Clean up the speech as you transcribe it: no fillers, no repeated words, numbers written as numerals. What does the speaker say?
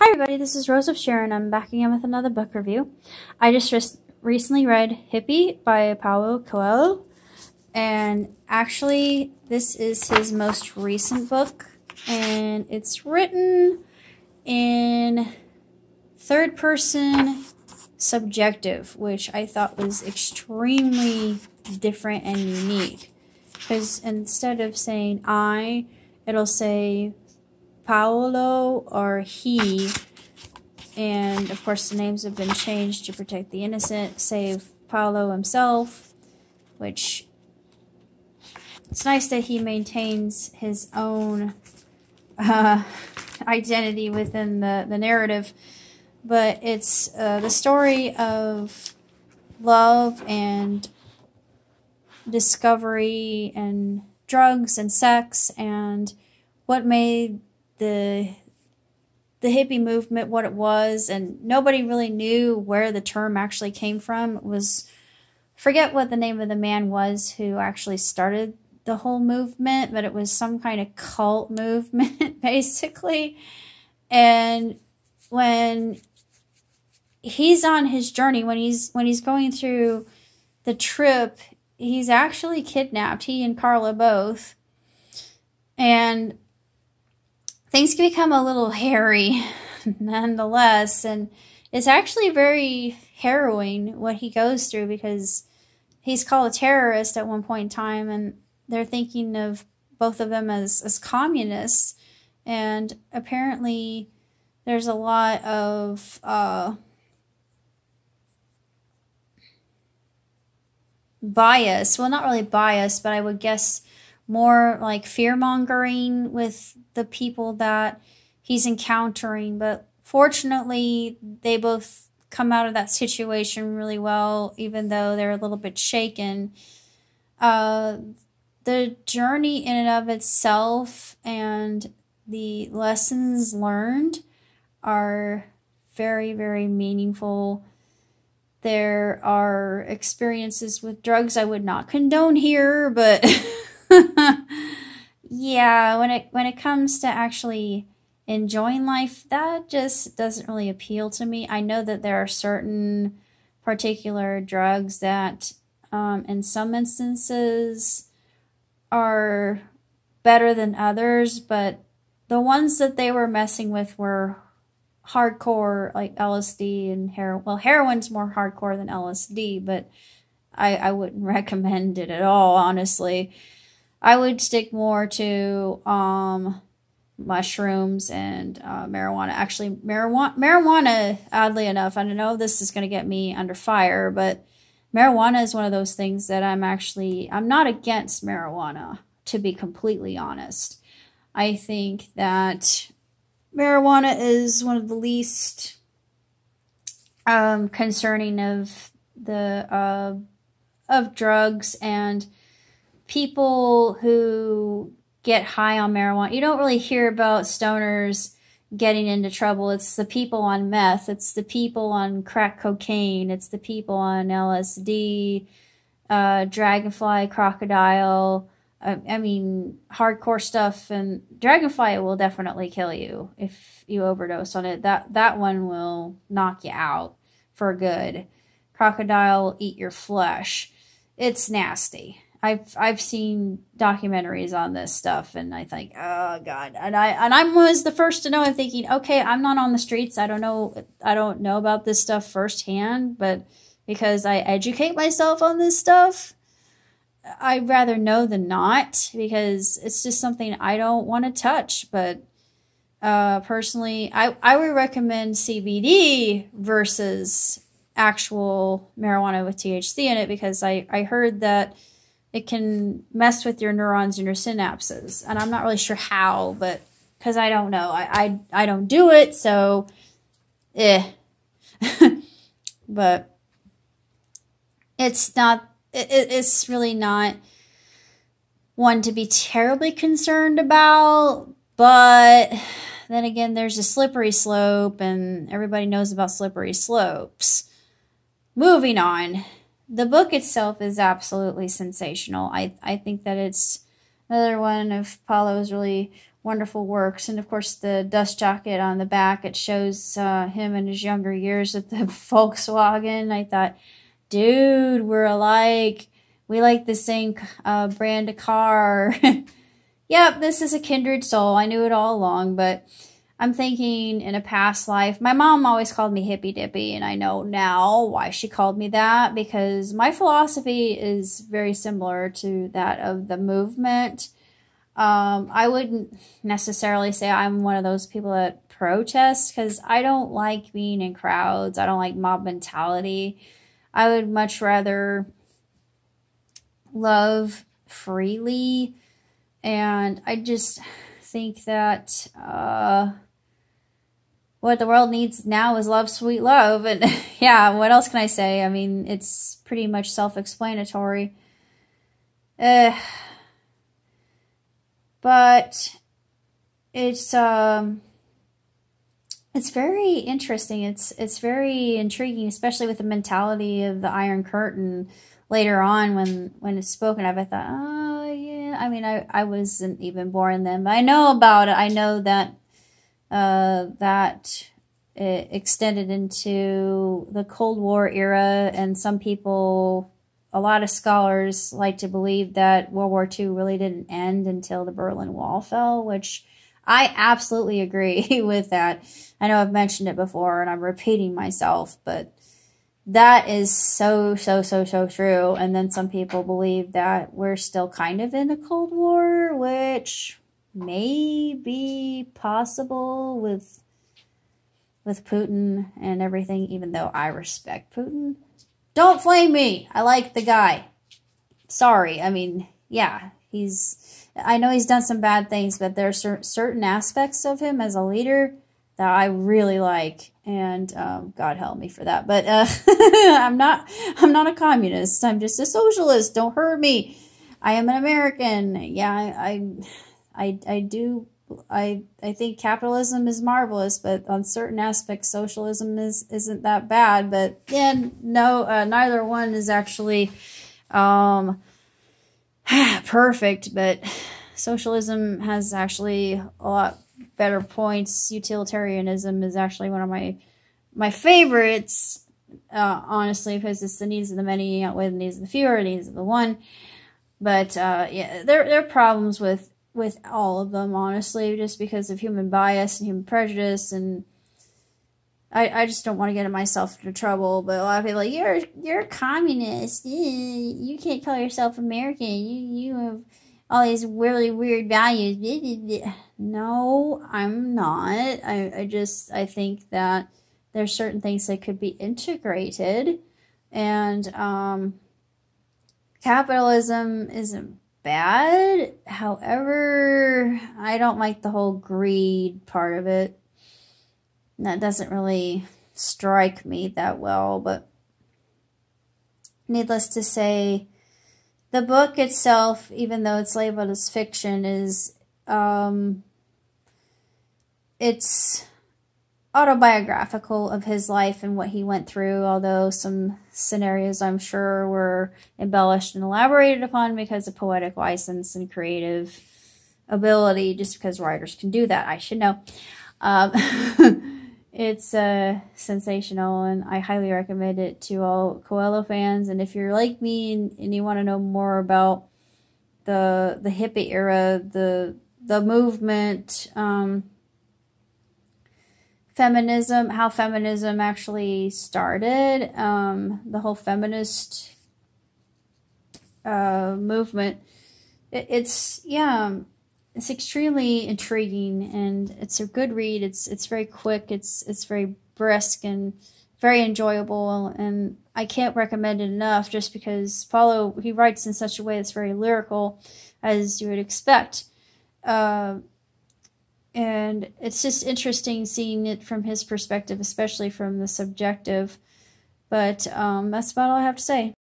Hi everybody, this is Rose of Sharon. I'm back again with another book review. I just recently read Hippie by Paulo Coelho, and actually this is his most recent book, and it's written in third person subjective, which I thought was extremely different and unique, because instead of saying I, it'll say Paulo or he, and of course the names have been changed to protect the innocent, save Paulo himself, which it's nice that he maintains his own identity within the narrative, but it's the story of love and discovery and drugs and sex and what made the hippie movement what it was. And nobody really knew where the term actually came from. It was, forget what the name of the man was who actually started the whole movement, but it was some kind of cult movement basically. And when he's on his journey, when he's going through the trip, he's actually kidnapped, he and Carla both, and things can become a little hairy nonetheless, and it's actually very harrowing what he goes through, because he's called a terrorist at one point in time, and they're thinking of both of them as communists, and apparently there's a lot of bias, well, not really bias, but I would guess more like fear-mongering with the people that he's encountering. But fortunately, they both come out of that situation really well, even though they're a little bit shaken. The journey in and of itself and the lessons learned are very, very meaningful. There are experiences with drugs I would not condone here, but yeah, when it comes to actually enjoying life, that just doesn't really appeal to me. I know that there are certain particular drugs that in some instances are better than others, but the ones that they were messing with were hardcore, like LSD and heroin. Well, heroin's more hardcore than LSD, but I wouldn't recommend it at all, honestly. I would stick more to mushrooms and marijuana. Actually, marijuana, oddly enough, I know this is going to get me under fire, but marijuana is one of those things that I'm not against marijuana, to be completely honest. I think that marijuana is one of the least concerning of the of drugs, and people who get high on marijuana, you don't really hear about stoners getting into trouble. It's the people on meth, it's the people on crack cocaine, it's the people on LSD, dragonfly, crocodile, I mean, hardcore stuff. And dragonfly will definitely kill you if you overdose on it. That one will knock you out for good. Crocodile will eat your flesh. It's nasty. I've seen documentaries on this stuff, and I think, oh God. And I was the first to know. I'm thinking, okay, I'm not on the streets. I don't know about this stuff firsthand, but because I educate myself on this stuff, I'd rather know than not, because it's just something I don't want to touch. But personally, I would recommend CBD versus actual marijuana with THC in it, because I heard that it can mess with your neurons and your synapses, and I'm not really sure how, but because I don't know, I don't do it, so but it's really not one to be terribly concerned about. But then again, there's a slippery slope, and everybody knows about slippery slopes. Moving on. The book itself is absolutely sensational. I think that it's another one of Paulo's really wonderful works. And of course, the dust jacket on the back, it shows him in his younger years with the Volkswagen. I thought, dude, we're alike. We like the same brand of car. Yep, this is a kindred soul. I knew it all along, but I'm thinking in a past life, my mom always called me hippy dippy, and I know now why she called me that, because my philosophy is very similar to that of the movement. I wouldn't necessarily say I'm one of those people that protest, because I don't like being in crowds. I don't like mob mentality. I would much rather love freely, and I just think that what the world needs now is love, sweet love. And yeah, what else can I say? I mean, it's pretty much self-explanatory. But it's very interesting. It's very intriguing, especially with the mentality of the Iron Curtain later on when it's spoken of. I thought, oh yeah. I mean, I wasn't even born then, but I know about it. I know that that it extended into the Cold War era, and some people, a lot of scholars like to believe that World War II really didn't end until the Berlin Wall fell, which I absolutely agree with that. I know I've mentioned it before and I'm repeating myself, but that is so true. And then some people believe that we're still kind of in a Cold War, which may be possible with Putin and everything, even though I respect Putin. Don't flame me. I like the guy. Sorry. I mean, yeah, I know he's done some bad things, but there are certain aspects of him as a leader that I really like, and God help me for that. But I'm not a communist. I'm just a socialist. Don't hurt me. I am an American. Yeah, I think capitalism is marvelous, but on certain aspects, socialism isn't that bad. But yeah, no, neither one is actually perfect. But socialism has actually a lot better points. Utilitarianism is actually one of my favorites, honestly, because it's the needs of the many outweigh the needs of the few, or the needs of the one. But yeah, there are problems with all of them, honestly, just because of human bias and human prejudice, and I just don't want to get myself into trouble. But a lot of people are like, you're a communist. You can't call yourself American. You have all these really weird values. No, I'm not. I think that there's certain things that could be integrated, and capitalism isn't bad. However, I don't like the whole greed part of it. That doesn't really strike me that well, but needless to say, the book itself, even though it's labeled as fiction, is it's autobiographical of his life and what he went through, although some scenarios, I'm sure, were embellished and elaborated upon because of poetic license and creative ability, just because writers can do that. I should know. It's sensational, and I highly recommend it to all Coelho fans. And if you're like me and you want to know more about the hippie era, the movement, feminism, how feminism actually started, the whole feminist movement, it's extremely intriguing, and it's a good read. It's very quick, it's very brisk and very enjoyable, and I can't recommend it enough, just because Paulo, he writes in such a way that's very lyrical, as you would expect. And it's just interesting seeing it from his perspective, especially from the subjective. But that's about all I have to say.